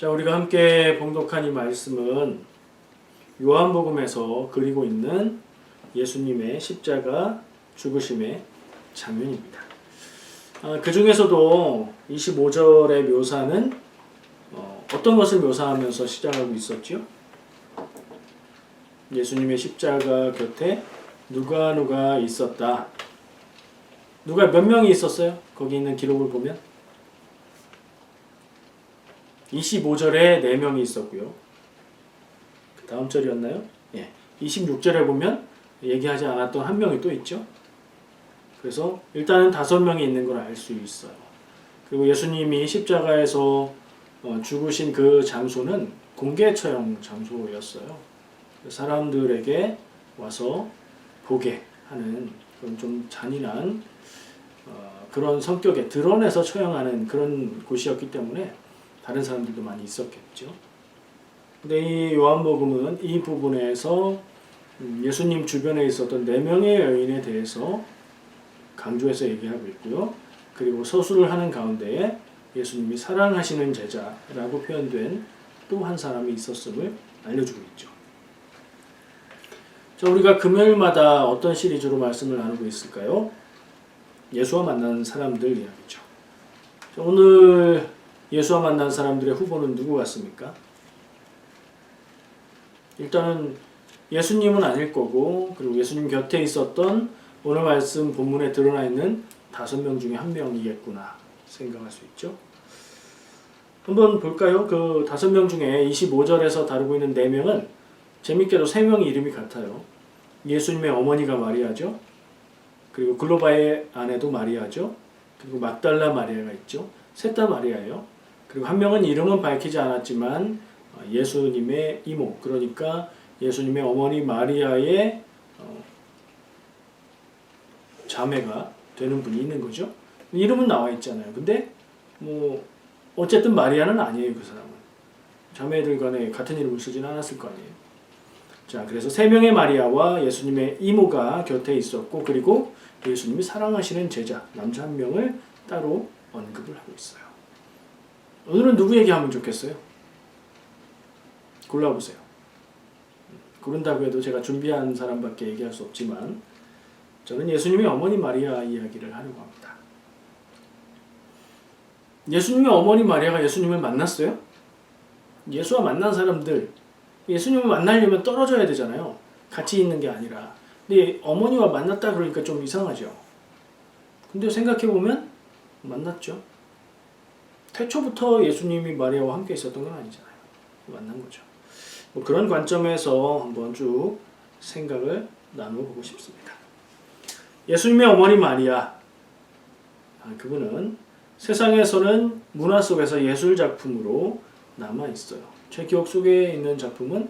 자, 우리가 함께 봉독한 이 말씀은 요한복음에서 그리고 있는 예수님의 십자가 죽으심의 장면입니다. 그 중에서도 25절의 묘사는 어떤 것을 묘사하면서 시작하고 있었죠? 예수님의 십자가 곁에 누가 있었다. 누가 몇 명이 있었어요? 거기 있는 기록을 보면 25절에 4명이 있었고요. 그 다음 절이었나요? 예. 26절에 보면 얘기하지 않았던 한 명이 또 있죠. 그래서 일단은 5명이 있는 걸 알 수 있어요. 그리고 예수님이 십자가에서 죽으신 그 장소는 공개 처형 장소였어요. 사람들에게 와서 보게 하는 그런 좀 잔인한 그런 성격에 드러내서 처형하는 그런 곳이었기 때문에 다른 사람들도 많이 있었겠죠. 근데 이 요한복음은 이 부분에서 예수님 주변에 있었던 4명의 여인에 대해서 강조해서 얘기하고 있고요. 그리고 서술을 하는 가운데에 예수님이 사랑하시는 제자라고 표현된 또 한 사람이 있었음을 알려주고 있죠. 자, 우리가 금요일마다 어떤 시리즈로 말씀을 나누고 있을까요? 예수와 만난 사람들 이야기죠. 자, 오늘 예수와 만난 사람들의 후보는 누구 같습니까? 일단은 예수님은 아닐 거고, 그리고 예수님 곁에 있었던 오늘 말씀 본문에 드러나 있는 5명 중에 1명이겠구나 생각할 수 있죠. 한번 볼까요? 그 5명 중에 25절에서 다루고 있는 4명은 재밌게도 3명이 이름이 같아요. 예수님의 어머니가 마리아죠. 그리고 글로바의 아내도 마리아죠. 그리고 막달라 마리아가 있죠. 셋 다 마리아예요. 그리고 한 명은 이름은 밝히지 않았지만 예수님의 이모, 그러니까 예수님의 어머니 마리아의 자매가 되는 분이 있는 거죠. 이름은 나와 있잖아요. 근데 뭐 어쨌든 마리아는 아니에요. 그 사람은. 자매들 간에 같은 이름을 쓰지는 않았을 거 아니에요. 자, 그래서 3명의 마리아와 예수님의 이모가 곁에 있었고, 그리고 예수님이 사랑하시는 제자 남자 1명을 따로 언급을 하고 있어요. 오늘은 누구 얘기하면 좋겠어요? 골라보세요. 고른다고 해도 제가 준비한 사람밖에 얘기할 수 없지만 저는 예수님의 어머니 마리아 이야기를 하려고 합니다. 예수님의 어머니 마리아가 예수님을 만났어요? 예수와 만난 사람들, 예수님을 만나려면 떨어져야 되잖아요. 같이 있는 게 아니라. 근데 어머니와 만났다 그러니까 좀 이상하죠. 근데 생각해보면 만났죠. 태초부터 예수님이 마리아와 함께 있었던 건 아니잖아요. 만난 거죠. 뭐 그런 관점에서 한번 쭉 생각을 나눠보고 싶습니다. 예수님의 어머니 마리아, 그분은 세상에서는 문화 속에서 예술 작품으로 남아있어요. 제 기억 속에 있는 작품은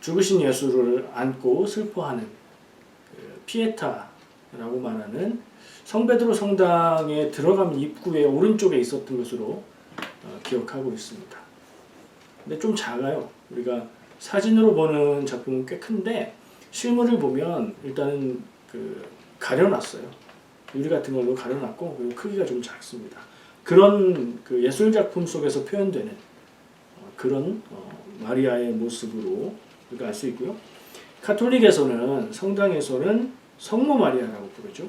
죽으신 예수를 안고 슬퍼하는 피에타라고 말하는 성베드로 성당에 들어가면 입구의 오른쪽에 있었던 것으로 기억하고 있습니다. 근데 좀 작아요. 우리가 사진으로 보는 작품은 꽤 큰데 실물을 보면 일단은 가려놨어요. 유리 같은 걸로 가려놨고, 그리고 크기가 좀 작습니다. 그런 예술 작품 속에서 표현되는 그런 마리아의 모습으로 우리가 알 수 있고요. 가톨릭에서는 성당에서는 성모 마리아라고 부르죠.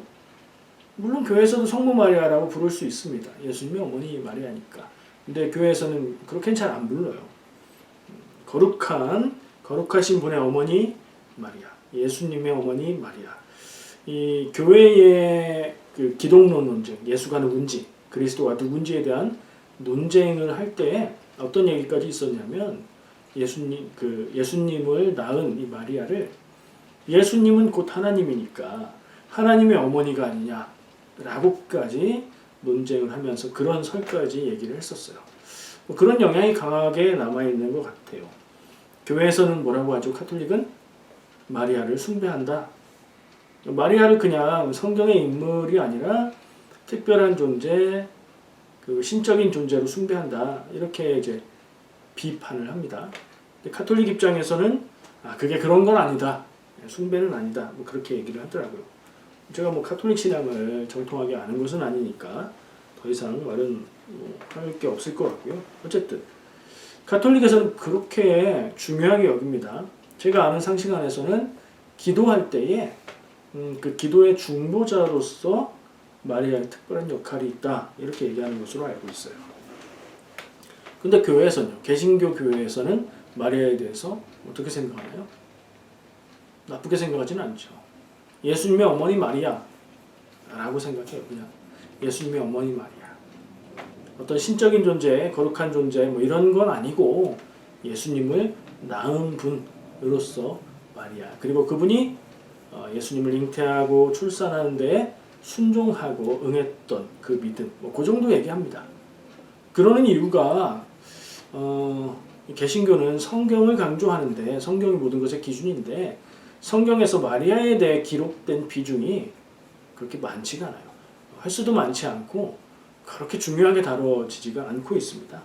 물론 교회에서도 성모 마리아라고 부를 수 있습니다. 예수님의 어머니 마리아니까. 근데 교회에서는 그렇게는 잘 안 불러요. 거룩하신 분의 어머니 마리아, 예수님의 어머니 마리아. 이 교회의 기독론 논쟁, 예수가 누군지, 그리스도가 누군지에 대한 논쟁을 할 때 어떤 얘기까지 있었냐면 예수님을 낳은 이 마리아를 예수님은 곧 하나님이니까 하나님의 어머니가 아니냐라고까지 논쟁을 하면서 그런 설까지 얘기를 했었어요. 그런 영향이 강하게 남아있는 것 같아요. 교회에서는 뭐라고 하죠? 가톨릭은 마리아를 숭배한다. 마리아를 그냥 성경의 인물이 아니라 특별한 존재, 신적인 존재로 숭배한다. 이렇게 이제 비판을 합니다. 가톨릭 입장에서는 그게 그런 건 아니다. 숭배는 아니다. 뭐 그렇게 얘기를 하더라고요. 제가 뭐 가톨릭 신앙을 정통하게 아는 것은 아니니까 더 이상 말은 할 게 없을 것 같고요. 어쨌든 가톨릭에서는 그렇게 중요하게 여깁니다. 제가 아는 상식 안에서는 기도할 때에 그 기도의 중보자로서 마리아의 특별한 역할이 있다 이렇게 얘기하는 것으로 알고 있어요. 근데 교회에서는요, 개신교 교회에서는 마리아에 대해서 어떻게 생각하나요? 나쁘게 생각하지는 않죠. 예수님의 어머니 마리아 라고 생각해요. 그냥 예수님의 어머니 마리아. 어떤 신적인 존재, 거룩한 존재 뭐 이런 건 아니고 예수님을 낳은 분으로서 마리아. 그리고 그분이 예수님을 잉태하고 출산하는 데에 순종하고 응했던 그 믿음. 뭐 그 정도 얘기합니다. 그러는 이유가 개신교는 성경을 강조하는데 성경이 모든 것의 기준인데 성경에서 마리아에 대해 기록된 비중이 그렇게 많지가 않아요. 횟수도 많지 않고 그렇게 중요하게 다뤄지지가 않고 있습니다.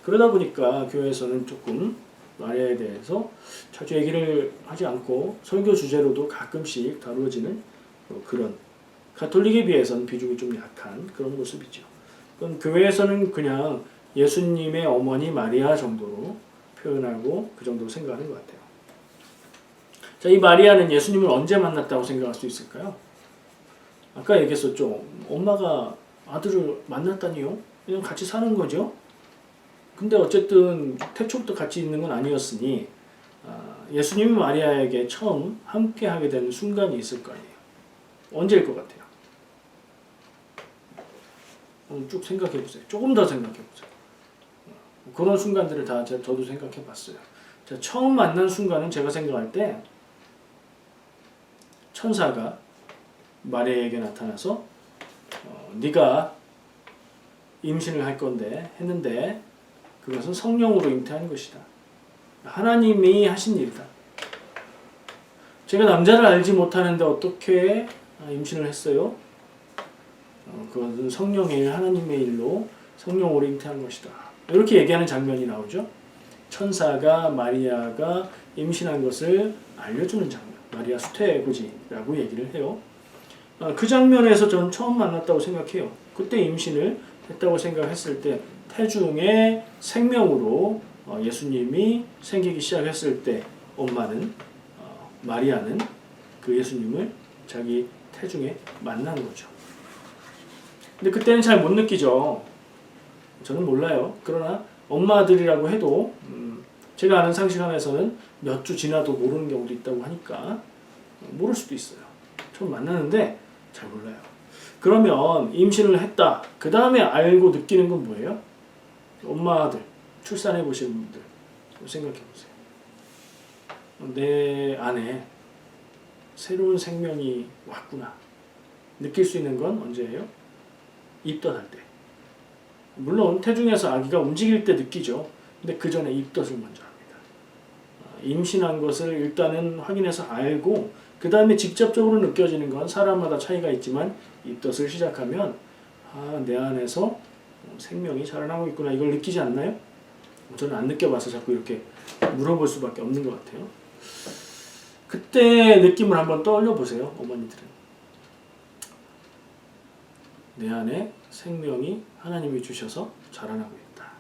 그러다 보니까 교회에서는 조금 마리아에 대해서 자주 얘기를 하지 않고 설교 주제로도 가끔씩 다루어지는 그런 가톨릭에 비해서는 비중이 좀 약한 그런 모습이죠. 그럼 교회에서는 그냥 예수님의 어머니 마리아 정도로 표현하고 그 정도로 생각하는 것 같아요. 자, 이 마리아는 예수님을 언제 만났다고 생각할 수 있을까요? 아까 얘기했었죠. 엄마가 아들을 만났다니요? 그냥 같이 사는 거죠. 근데 어쨌든 태초부터 같이 있는 건 아니었으니 예수님이 마리아에게 처음 함께하게 되는 순간이 있을 거 아니에요. 언제일 것 같아요? 쭉 생각해 보세요. 조금 더 생각해 보세요. 그런 순간들을 다 저도 생각해 봤어요. 자, 처음 만난 순간은 제가 생각할 때 천사가 마리아에게 나타나서 네가 임신을 할 건데 했는데 그것은 성령으로 잉태한 것이다. 하나님이 하신 일이다. 제가 남자를 알지 못하는데 어떻게 임신을 했어요? 그것은 성령의 일, 하나님의 일로 성령으로 잉태한 것이다. 이렇게 얘기하는 장면이 나오죠. 천사가 마리아가 임신한 것을 알려주는 장면. 마리아 수태고지라고 얘기를 해요. 그 장면에서 저는 처음 만났다고 생각해요. 그때 임신을 했다고 생각했을 때 태중의 생명으로 예수님이 생기기 시작했을 때 엄마는 마리아는 그 예수님을 자기 태중에 만난 거죠. 근데 그때는 잘 못 느끼죠. 저는 몰라요. 그러나 엄마들이라고 해도 제가 아는 상식 안에서는 몇 주 지나도 모르는 경우도 있다고 하니까 모를 수도 있어요. 처음 만나는데 잘 몰라요. 그러면 임신을 했다. 그 다음에 알고 느끼는 건 뭐예요? 엄마들, 출산해 보신 분들 생각해 보세요. 내 안에 새로운 생명이 왔구나. 느낄 수 있는 건 언제예요? 입덧할 때. 물론 태중에서 아기가 움직일 때 느끼죠. 근데 그 전에 입덧을 먼저 합니다. 임신한 것을 일단은 확인해서 알고 그 다음에 직접적으로 느껴지는 건 사람마다 차이가 있지만 입덧을 시작하면 내 안에서 생명이 자라나고 있구나 이걸 느끼지 않나요? 저는 안 느껴봐서 자꾸 이렇게 물어볼 수밖에 없는 것 같아요. 그때 느낌을 한번 떠올려 보세요. 어머니들은. 내 안에 생명이 하나님이 주셔서 자라나고 있다.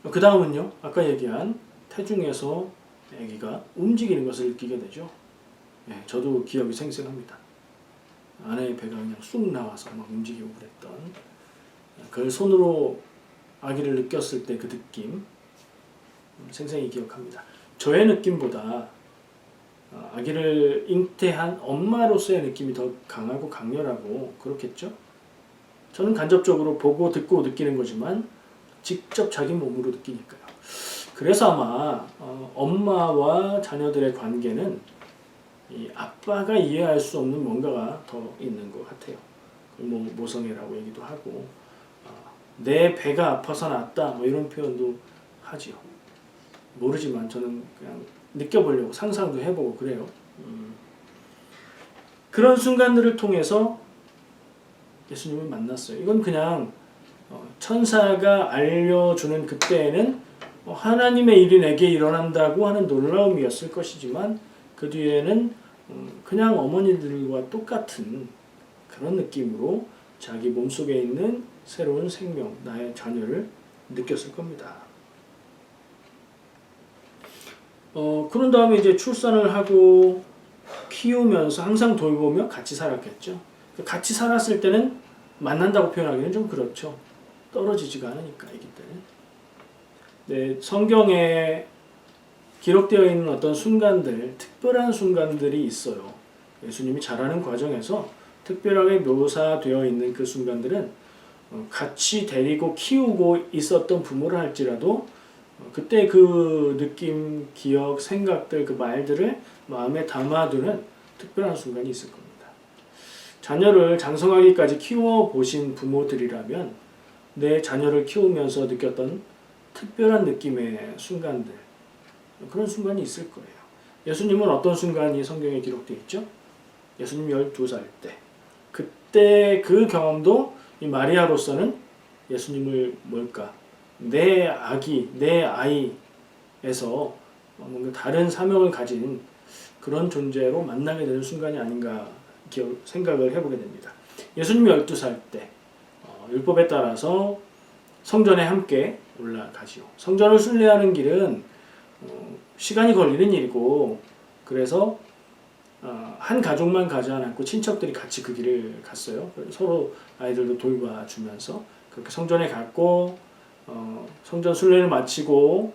그 다음은요. 아까 얘기한 태중에서 아기가 움직이는 것을 느끼게 되죠. 예, 저도 기억이 생생합니다. 아내의 배가 그냥 쑥 나와서 막 움직이고 그랬던 그걸 손으로 아기를 느꼈을 때 그 느낌 생생히 기억합니다. 저의 느낌보다 아기를 잉태한 엄마로서의 느낌이 더 강하고 강렬하고 그렇겠죠? 저는 간접적으로 보고 듣고 느끼는 거지만 직접 자기 몸으로 느끼니까요. 그래서 아마 엄마와 자녀들의 관계는 이 아빠가 이해할 수 없는 뭔가가 더 있는 것 같아요. 뭐 모성애라고 얘기도 하고 내 배가 아파서 낳았다 뭐 이런 표현도 하지요. 모르지만 저는 그냥 느껴보려고 상상도 해보고 그래요. 그런 순간들을 통해서 예수님을 만났어요. 이건 그냥 천사가 알려주는 그때에는 하나님의 일이 내게 일어난다고 하는 놀라움이었을 것이지만 그 뒤에는 그냥 어머니들과 똑같은 그런 느낌으로 자기 몸속에 있는 새로운 생명, 나의 자녀를 느꼈을 겁니다. 그런 다음에 이제 출산을 하고 키우면서 항상 돌보며 같이 살았겠죠. 같이 살았을 때는 만난다고 표현하기는 좀 그렇죠. 떨어지지가 않으니까 아기 때는. 네, 성경에 기록되어 있는 어떤 순간들, 특별한 순간들이 있어요. 예수님이 자라는 과정에서 특별하게 묘사되어 있는 그 순간들은 같이 데리고 키우고 있었던 부모를 할지라도 그때 그 느낌, 기억, 생각들, 그 말들을 마음에 담아두는 특별한 순간이 있을 겁니다. 자녀를 장성하기까지 키워보신 부모들이라면 내 자녀를 키우면서 느꼈던 특별한 느낌의 순간들, 그런 순간이 있을 거예요. 예수님은 어떤 순간이 성경에 기록되어 있죠? 예수님 12살 때. 그때 그 경험도 이 마리아로서는 예수님을 뭘까? 내 아기, 내 아이에서 뭔가 다른 사명을 가진 그런 존재로 만나게 되는 순간이 아닌가 생각을 해보게 됩니다. 예수님이 12살 때 율법에 따라서 성전에 함께 올라가지요. 성전을 순례하는 길은 시간이 걸리는 일이고 그래서 한 가족만 가지 않았고 친척들이 같이 그 길을 갔어요. 서로 아이들도 돌봐주면서 그렇게 성전에 갔고 성전 순례를 마치고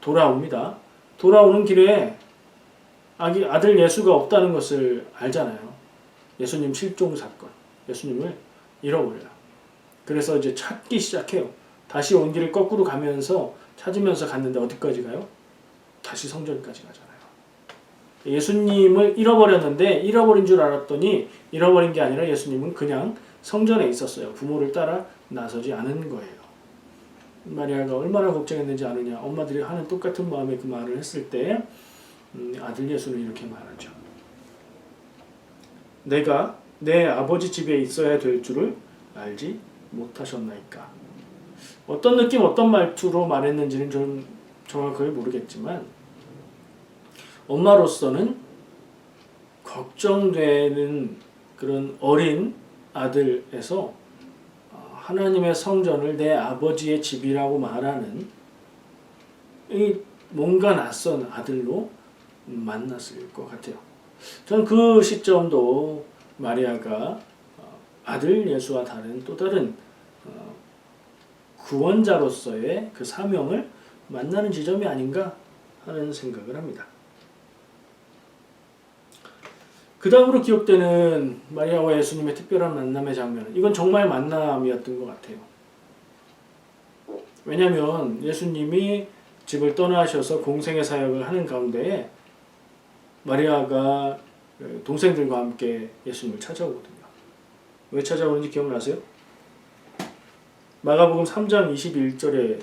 돌아옵니다. 돌아오는 길에 아들 예수가 없다는 것을 알잖아요. 예수님 실종 사건, 예수님을 잃어버려요. 그래서 이제 찾기 시작해요. 다시 온 길을 거꾸로 가면서 찾으면서 갔는데 어디까지 가요? 다시 성전까지 가잖아요. 예수님을 잃어버렸는데 잃어버린 줄 알았더니 잃어버린 게 아니라 예수님은 그냥 성전에 있었어요. 부모를 따라 나서지 않은 거예요. 마리아가 얼마나 걱정했는지 아느냐. 엄마들이 하는 똑같은 마음에 그 말을 했을 때 아들 예수는 이렇게 말하죠. 내가 내 아버지 집에 있어야 될 줄을 알지 못하셨나이까. 어떤 느낌, 어떤 말투로 말했는지는 좀 정확하게 모르겠지만 엄마로서는 걱정되는 그런 어린 아들에서 하나님의 성전을 내 아버지의 집이라고 말하는 이 뭔가 낯선 아들로 만났을 것 같아요. 저는 그 시점도 마리아가 아들 예수와 다른 또 다른 구원자로서의 그 사명을 만나는 지점이 아닌가 하는 생각을 합니다. 그 다음으로 기록되는 마리아와 예수님의 특별한 만남의 장면은 이건 정말 만남이었던 것 같아요. 왜냐하면 예수님이 집을 떠나셔서 공생의 사역을 하는 가운데 마리아가 동생들과 함께 예수님을 찾아오거든요. 왜 찾아오는지 기억나세요? 마가복음 3장 21절에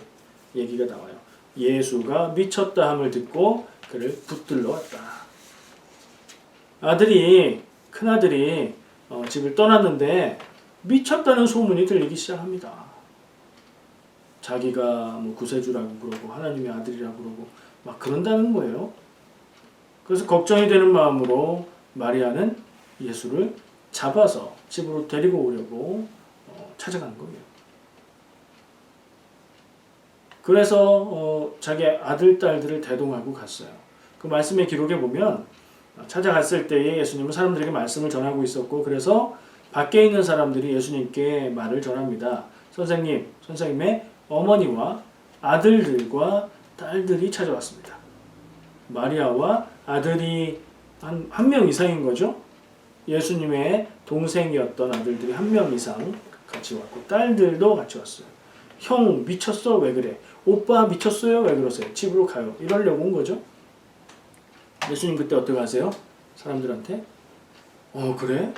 얘기가 나와요. 예수가 미쳤다 함을 듣고 그를 붙들러 왔다. 큰아들이 집을 떠났는데 미쳤다는 소문이 들리기 시작합니다. 자기가 뭐 구세주라고 그러고 하나님의 아들이라고 그러고 막 그런다는 거예요. 그래서 걱정이 되는 마음으로 마리아는 예수를 잡아서 집으로 데리고 오려고 찾아간 거예요. 그래서 자기 아들, 딸들을 대동하고 갔어요. 그 말씀의 기록에 보면 찾아갔을 때에 예수님은 사람들에게 말씀을 전하고 있었고 그래서 밖에 있는 사람들이 예수님께 말을 전합니다. 선생님의 어머니와 아들들과 딸들이 찾아왔습니다. 마리아와 아들이 한 명 이상인 거죠. 예수님의 동생이었던 아들들이 한 명 이상 같이 왔고 딸들도 같이 왔어요. 형 미쳤어? 왜 그래? 오빠 미쳤어요? 왜 그러세요? 집으로 가요. 이러려고 온 거죠. 예수님 그때 어떻게 하세요? 사람들한테 그래?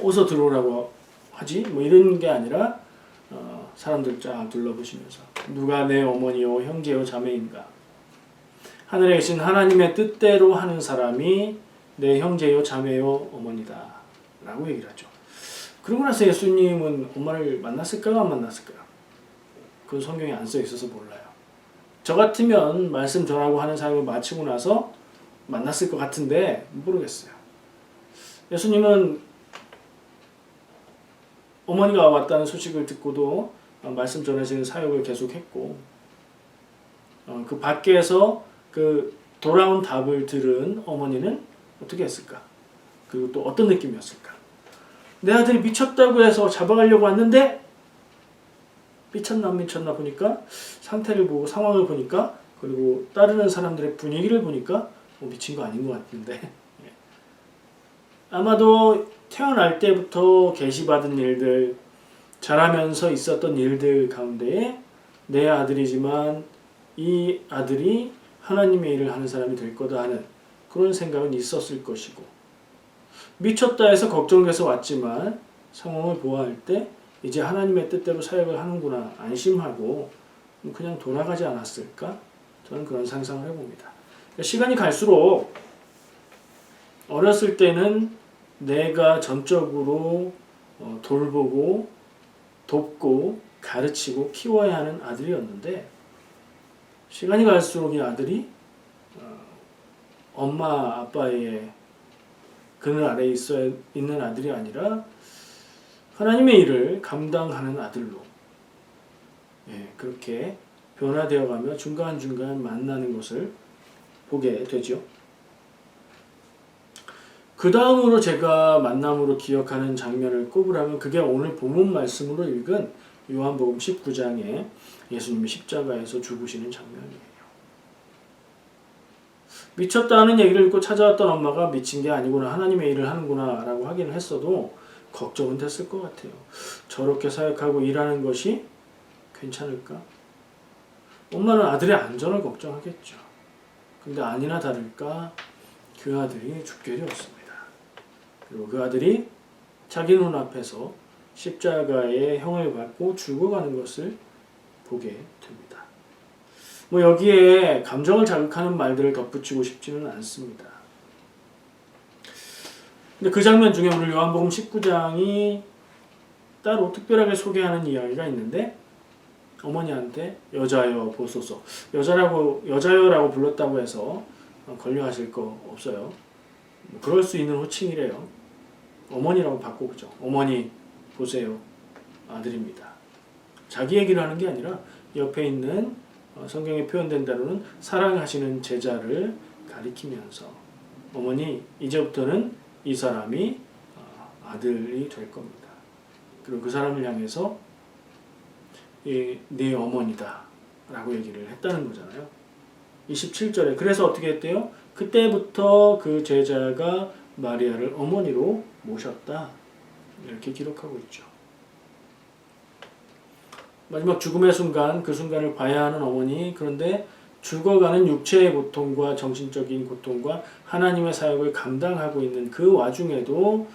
어서 들어오라고 하지? 뭐 이런 게 아니라 사람들 쫙 둘러보시면서 누가 내 어머니요 형제요 자매인가? 하늘에 계신 하나님의 뜻대로 하는 사람이 내 형제요 자매요 어머니다 라고 얘기를 하죠. 그러고 나서 예수님은 엄마를 만났을까요? 안 만났을까요? 그건 성경에 안 써 있어서 몰라요. 저 같으면 말씀 전하고 하는 사역을 마치고 나서 만났을 것 같은데 모르겠어요. 예수님은 어머니가 왔다는 소식을 듣고도 말씀 전하시는 사역을 계속했고 그 밖에서 그 돌아온 답을 들은 어머니는 어떻게 했을까? 그리고 또 어떤 느낌이었을까? 내 아들이 미쳤다고 해서 잡아가려고 왔는데 미쳤나 안 미쳤나 보니까 상태를 보고 상황을 보니까 그리고 따르는 사람들의 분위기를 보니까 미친 거 아닌 것 같은데 아마도 태어날 때부터 계시받은 일들 자라면서 있었던 일들 가운데에 내 아들이지만 이 아들이 하나님의 일을 하는 사람이 될 거다 하는 그런 생각은 있었을 것이고 미쳤다 해서 걱정돼서 왔지만 상황을 보아할 때 이제 하나님의 뜻대로 사역을 하는구나 안심하고 그냥 돌아가지 않았을까? 저는 그런 상상을 해봅니다. 시간이 갈수록 어렸을 때는 내가 전적으로 돌보고 돕고 가르치고 키워야 하는 아들이었는데 시간이 갈수록 이 아들이 엄마 아빠의 그늘 아래에 있는 아들이 아니라 하나님의 일을 감당하는 아들로 그렇게 변화되어가며 중간중간 만나는 것을 보게 되죠. 그 다음으로 제가 만남으로 기억하는 장면을 꼽으라면 그게 오늘 본문 말씀으로 읽은 요한복음 19장에 예수님이 십자가에서 죽으시는 장면이에요. 미쳤다는 얘기를 읽고 찾아왔던 엄마가 미친 게 아니구나 하나님의 일을 하는구나 라고 하기는 했어도 걱정은 됐을 것 같아요. 저렇게 사역하고 일하는 것이 괜찮을까? 엄마는 아들의 안전을 걱정하겠죠. 근데 아니나 다를까 그 아들이 죽게 되었습니다. 그리고 그 아들이 자기 눈앞에서 십자가의 형을 받고 죽어가는 것을 보게 됩니다. 여기에 감정을 자극하는 말들을 덧붙이고 싶지는 않습니다. 근데 그 장면 중에 오늘 요한복음 19장이 따로 특별하게 소개하는 이야기가 있는데 어머니한테 여자여 보소서 여자여라고 불렀다고 해서 걸려하실 거 없어요. 그럴 수 있는 호칭이래요. 어머니라고 바꾸죠. 어머니 보세요. 아들입니다. 자기 얘기를 하는 게 아니라 옆에 있는 성경에 표현된 대로는 사랑하시는 제자를 가리키면서 어머니 이제부터는 이 사람이 아들이 될 겁니다. 그리고 그 사람을 향해서 네 어머니다 라고 얘기를 했다는 거잖아요. 27절에 그래서 어떻게 했대요? 그때부터 그 제자가 마리아를 어머니로 모셨다 이렇게 기록하고 있죠. 마지막 죽음의 순간 그 순간을 봐야 하는 어머니 그런데 죽어가는 육체의 고통과 정신적인 고통과 하나님의 사역을 감당하고 있는 그 와중에도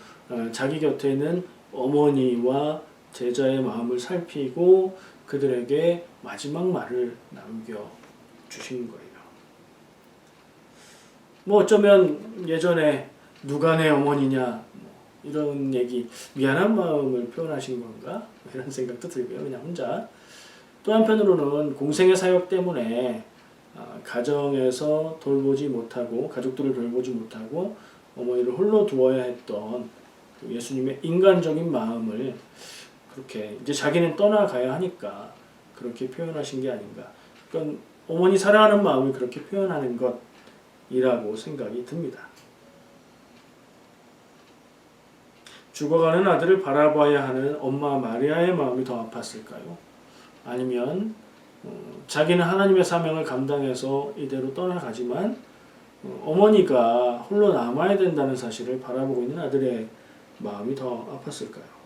자기 곁에 있는 어머니와 제자의 마음을 살피고 그들에게 마지막 말을 남겨주신 거예요. 어쩌면 예전에 누가 내 어머니냐 이런 얘기 미안한 마음을 표현하신 건가 이런 생각도 들고요. 그냥 혼자 또 한편으로는 공생의 사역 때문에 가정에서 돌보지 못하고 가족들을 돌보지 못하고 어머니를 홀로 두어야 했던 예수님의 인간적인 마음을 그렇게 이제 자기는 떠나가야 하니까 그렇게 표현하신 게 아닌가. 그러니까 어머니 사랑하는 마음을 그렇게 표현하는 것이라고 생각이 듭니다. 죽어가는 아들을 바라봐야 하는 엄마 마리아의 마음이 더 아팠을까요? 아니면 자기는 하나님의 사명을 감당해서 이대로 떠나가지만 어머니가 홀로 남아야 된다는 사실을 바라보고 있는 아들의 마음이 더 아팠을까요?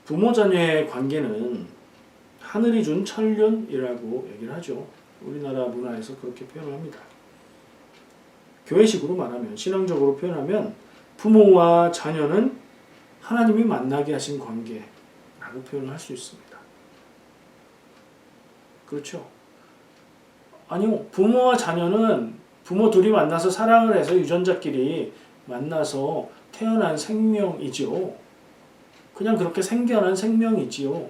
부모 자녀의 관계는 하늘이 준 천륜이라고 얘기를 하죠. 우리나라 문화에서 그렇게 표현합니다. 교회식으로 말하면 신앙적으로 표현하면 부모와 자녀는 하나님이 만나게 하신 관계라고 표현을 할 수 있습니다. 그렇죠? 아니요. 부모와 자녀는 부모 둘이 만나서 사랑을 해서 유전자끼리 만나서 태어난 생명이지요. 그냥 그렇게 생겨난 생명이지요.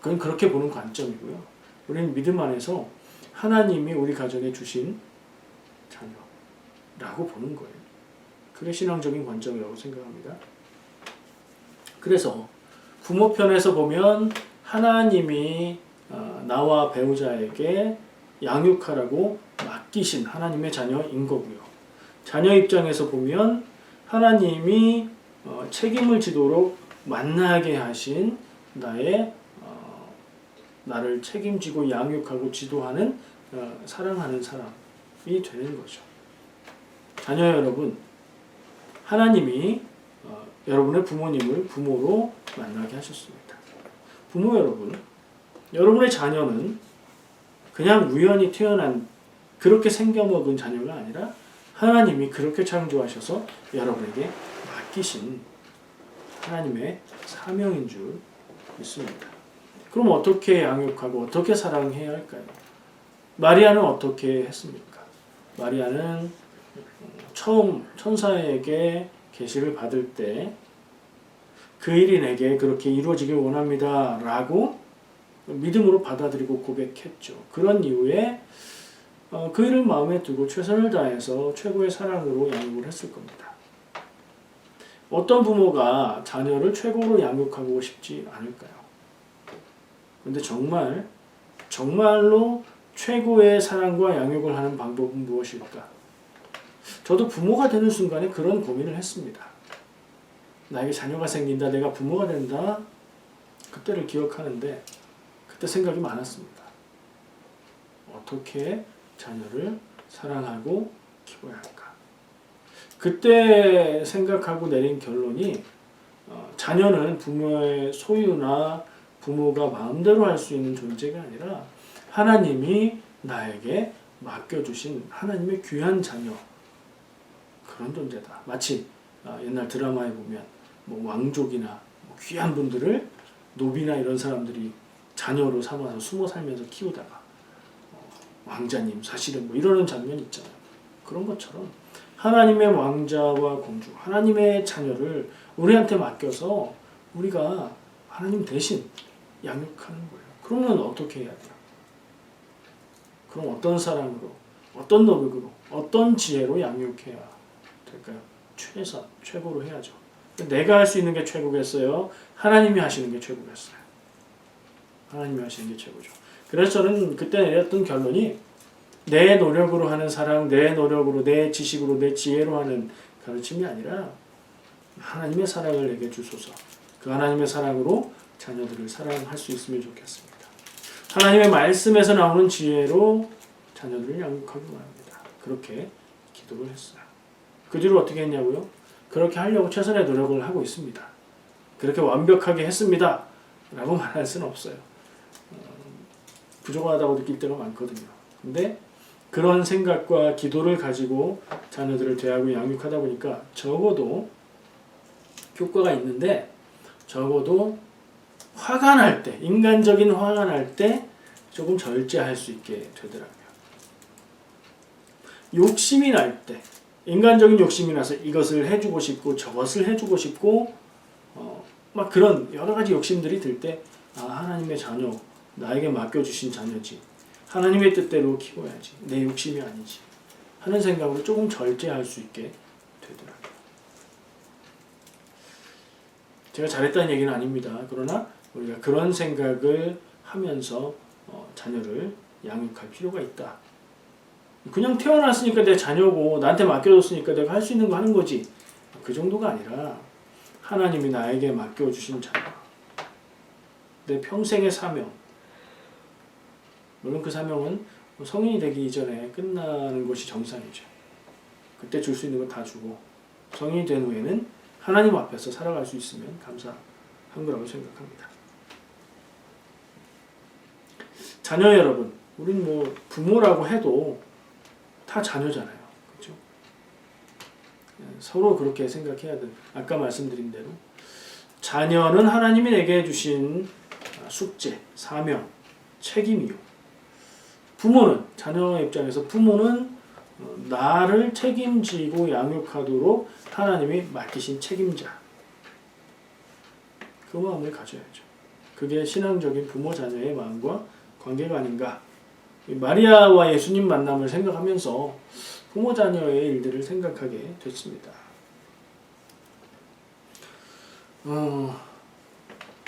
그건 그렇게 보는 관점이고요. 우리는 믿음 안에서 하나님이 우리 가정에 주신 자녀라고 보는 거예요. 그게 신앙적인 관점이라고 생각합니다. 그래서 부모 편에서 보면 하나님이 나와 배우자에게 양육하라고 맡기신 하나님의 자녀인 거고요. 자녀 입장에서 보면 하나님이 책임을 지도록 만나게 하신 나를 책임지고 양육하고 지도하는 사랑하는 사람이 되는 거죠. 자녀 여러분, 하나님이 여러분의 부모님을 부모로 만나게 하셨습니다. 부모 여러분, 여러분의 자녀는 그냥 우연히 태어난 그렇게 생겨먹은 자녀가 아니라 하나님이 그렇게 창조하셔서 여러분에게 맡기신 하나님의 사명인 줄 믿습니다. 그럼 어떻게 양육하고 어떻게 사랑해야 할까요? 마리아는 어떻게 했습니까? 마리아는 처음 천사에게 계시를 받을 때 그 일이 내게 그렇게 이루어지길 원합니다 라고 믿음으로 받아들이고 고백했죠. 그런 이후에 그 일을 마음에 두고 최선을 다해서 최고의 사랑으로 양육을 했을 겁니다. 어떤 부모가 자녀를 최고로 양육하고 싶지 않을까요? 그런데 정말로 최고의 사랑과 양육을 하는 방법은 무엇일까? 저도 부모가 되는 순간에 그런 고민을 했습니다. 나에게 자녀가 생긴다, 내가 부모가 된다, 그때를 기억하는데 그때 생각이 많았습니다. 어떻게 자녀를 사랑하고 키워야 할까? 그때 생각하고 내린 결론이 자녀는 부모의 소유나 부모가 마음대로 할 수 있는 존재가 아니라 하나님이 나에게 맡겨주신 하나님의 귀한 자녀, 그런 존재다. 마치 옛날 드라마에 보면 왕족이나 귀한 분들을 노비나 이런 사람들이 자녀로 삼아서 숨어 살면서 키우다가 왕자님 사실은 이러는 장면 있잖아요. 그런 것처럼 하나님의 왕자와 공주, 하나님의 자녀를 우리한테 맡겨서 우리가 하나님 대신 양육하는 거예요. 그러면 어떻게 해야 돼요? 그럼 어떤 사랑으로, 어떤 노력으로, 어떤 지혜로 양육해야 될까요? 최고로 해야죠. 내가 할 수 있는 게 최고겠어요? 하나님이 하시는 게 최고겠어요? 하나님이 하시는 게 최고죠. 그래서 저는 그때 내렸던 결론이 내 노력으로 하는 사랑, 내 노력으로, 내 지식으로, 내 지혜로 하는 가르침이 아니라 하나님의 사랑을 내게 주소서. 그 하나님의 사랑으로 자녀들을 사랑할 수 있으면 좋겠습니다. 하나님의 말씀에서 나오는 지혜로 자녀들을 양육하기 원합니다. 그렇게 기도를 했어요. 그 뒤로 어떻게 했냐고요? 그렇게 하려고 최선의 노력을 하고 있습니다. 그렇게 완벽하게 했습니다 라고 말할 수는 없어요. 부족하다고 느낄 때가 많거든요. 근데 그런 생각과 기도를 가지고 자녀들을 대하고 양육하다 보니까 적어도 효과가 있는데, 적어도 화가 날 때, 인간적인 화가 날 때 조금 절제할 수 있게 되더라고요. 욕심이 날 때, 인간적인 욕심이 나서 이것을 해주고 싶고 저것을 해주고 싶고 막 그런 여러 가지 욕심들이 들 때 하나님의 자녀, 나에게 맡겨주신 자녀지, 하나님의 뜻대로 키워야지, 내 욕심이 아니지 하는 생각으로 조금 절제할 수 있게 되더라고요. 제가 잘했다는 얘기는 아닙니다. 그러나 우리가 그런 생각을 하면서 자녀를 양육할 필요가 있다. 그냥 태어났으니까 내 자녀고 나한테 맡겨줬으니까 내가 할 수 있는 거 하는 거지, 그 정도가 아니라 하나님이 나에게 맡겨주신 자녀, 내 평생의 사명, 물론 그 사명은 성인이 되기 이전에 끝나는 것이 정상이죠. 그때 줄 수 있는 거 다 주고 성인이 된 후에는 하나님 앞에서 살아갈 수 있으면 감사한 거라고 생각합니다. 자녀 여러분, 우린 부모라고 해도 다 자녀잖아요. 그렇죠? 서로 그렇게 생각해야 돼. 아까 말씀드린 대로 자녀는 하나님이 내게 주신 숙제, 사명, 책임이요. 부모는, 자녀 입장에서 부모는 나를 책임지고 양육하도록 하나님이 맡기신 책임자. 그 마음을 가져야죠. 그게 신앙적인 부모 자녀의 마음과 관계가 아닌가. 마리아와 예수님 만남을 생각하면서 부모 자녀의 일들을 생각하게 됐습니다.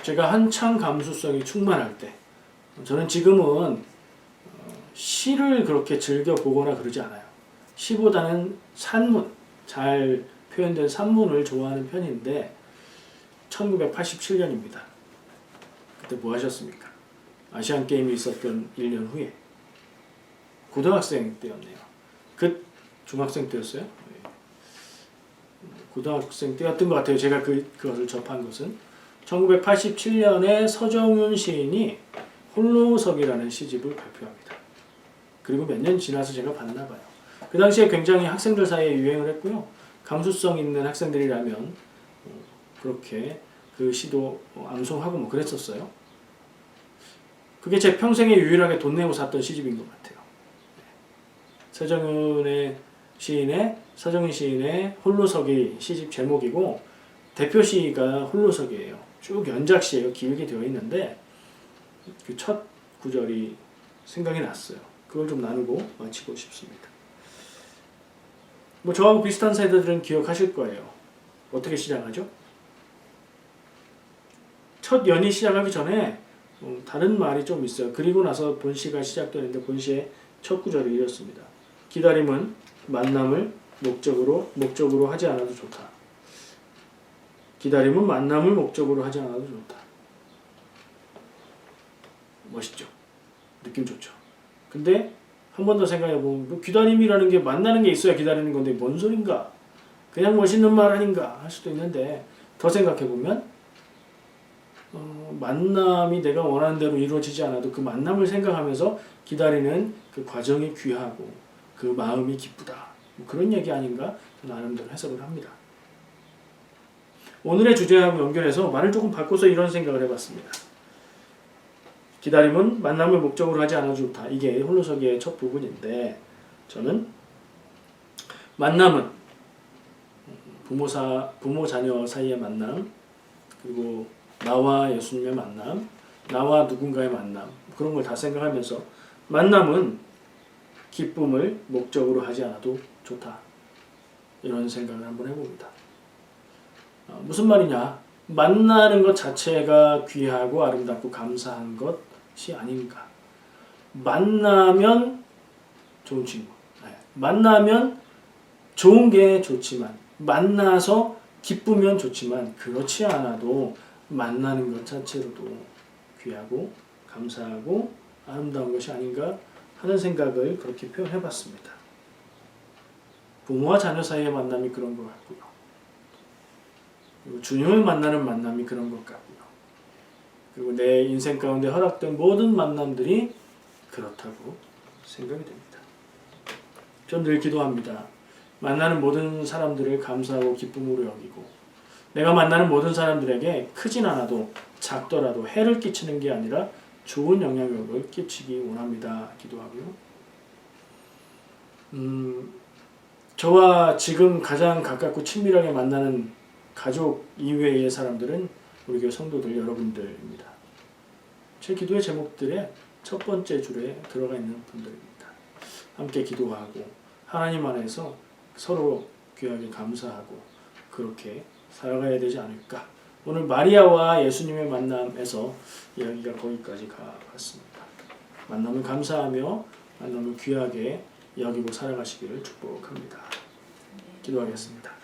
제가 한창 감수성이 충만할 때, 저는 지금은 시를 그렇게 즐겨 보거나 그러지 않아요. 시보다는 산문, 잘 표현된 산문을 좋아하는 편인데 1987년입니다. 그때 뭐 하셨습니까? 아시안 게임이 있었던 1년 후에 고등학생 때였네요. 중학생 때였어요? 고등학생 때였던 것 같아요. 제가 그것을 접한 것은 1987년에 서정윤 시인이 홀로서기라는 시집을 발표합니다. 그리고 몇 년 지나서 제가 봤나 봐요. 그 당시에 굉장히 학생들 사이에 유행을 했고요. 감수성 있는 학생들이라면 그렇게 그 시도 암송하고 뭐 그랬었어요. 그게 제 평생에 유일하게 돈 내고 샀던 시집인 것 같아요. 서정윤 시인의 홀로서기 시집 제목이고 대표 시가 홀로서기예요. 쭉 연작시예요. 길게 되어 있는데 그 첫 구절이 생각이 났어요. 그걸 좀 나누고 마치고 싶습니다. 뭐 저하고 비슷한 세대들은 기억하실 거예요. 어떻게 시작하죠? 첫 연이 시작하기 전에 다른 말이 좀 있어요. 그리고 나서 본시가 시작되는데 본시의 첫 구절이 이렇습니다. 기다림은 만남을 목적으로 하지 않아도 좋다. 기다림은 만남을 목적으로 하지 않아도 좋다. 멋있죠? 느낌 좋죠? 근데 한 번 더 생각해보면 뭐 기다림이라는 게 만나는 게 있어야 기다리는 건데 뭔 소린가? 그냥 멋있는 말 아닌가 할 수도 있는데 더 생각해보면 만남이 내가 원하는 대로 이루어지지 않아도 그 만남을 생각하면서 기다리는 그 과정이 귀하고 그 마음이 기쁘다. 뭐 그런 얘기 아닌가 나름대로 해석을 합니다. 오늘의 주제하고 연결해서 말을 조금 바꿔서 이런 생각을 해봤습니다. 기다림은 만남을 목적으로 하지 않아도 좋다. 이게 홀로서기의 첫 부분인데 저는 만남은 부모 자녀 사이의 만남, 그리고 나와 예수님의 만남, 나와 누군가의 만남, 그런 걸 다 생각하면서 만남은 기쁨을 목적으로 하지 않아도 좋다. 이런 생각을 한번 해봅니다. 무슨 말이냐? 만나는 것 자체가 귀하고 아름답고 감사한 것이 아닌가. 만나면 좋은 친구. 만나면 좋은 게 좋지만, 만나서 기쁘면 좋지만, 그렇지 않아도 만나는 것 자체로도 귀하고 감사하고 아름다운 것이 아닌가 하는 생각을 그렇게 표현해 봤습니다. 부모와 자녀 사이의 만남이 그런 것 같고요. 그리고 주님을 만나는 만남이 그런 것 같고요. 그리고 내 인생 가운데 허락된 모든 만남들이 그렇다고 생각이 됩니다. 전 늘 기도합니다. 만나는 모든 사람들을 감사하고 기쁨으로 여기고 내가 만나는 모든 사람들에게 크진 않아도 작더라도 해를 끼치는 게 아니라 좋은 영향력을 끼치기 원합니다. 기도하고요. 저와 지금 가장 가깝고 친밀하게 만나는 가족 이외의 사람들은 우리 교회 성도들 여러분들입니다. 제 기도의 제목들의 첫 번째 줄에 들어가 있는 분들입니다. 함께 기도하고 하나님 안에서 서로 귀하게 감사하고 그렇게 살아가야 되지 않을까. 오늘 마리아와 예수님의 만남에서 이야기가 거기까지 가봤습니다. 만남을 감사하며 만남을 귀하게 여기고 살아가시기를 축복합니다. 기도하겠습니다.